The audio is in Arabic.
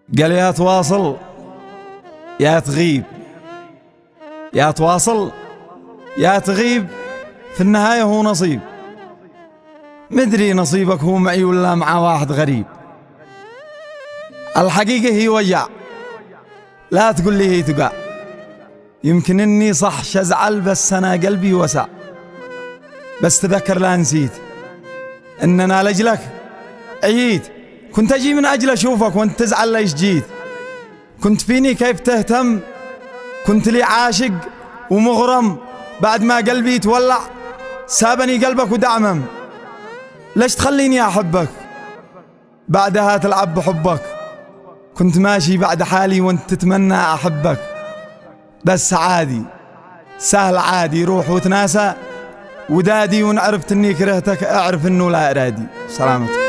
قال يا تواصل يا تغيب، يا تواصل يا تغيب، في النهاية هو نصيب. مدري نصيبك هو معي ولا مع واحد غريب. الحقيقة هي وجع، لا تقول لي هي تقع. يمكن اني صح شزعل بس انا قلبي وسع. بس تذكر لا نسيت ان انا لاجلك عييت. كنت اجي من اجل اشوفك وانت تزعل ليش جيت. كنت فيني كيف تهتم، كنت لي عاشق ومغرم. بعد ما قلبي يتولع سابني قلبك ودعمم. ليش تخليني احبك بعدها تلعب بحبك. كنت ماشي بعد حالي وانت تتمنى احبك. بس عادي سهل عادي، روح وتناسى ودادي. وان عرفت اني كرهتك اعرف انه لا ارادي. سلامتك.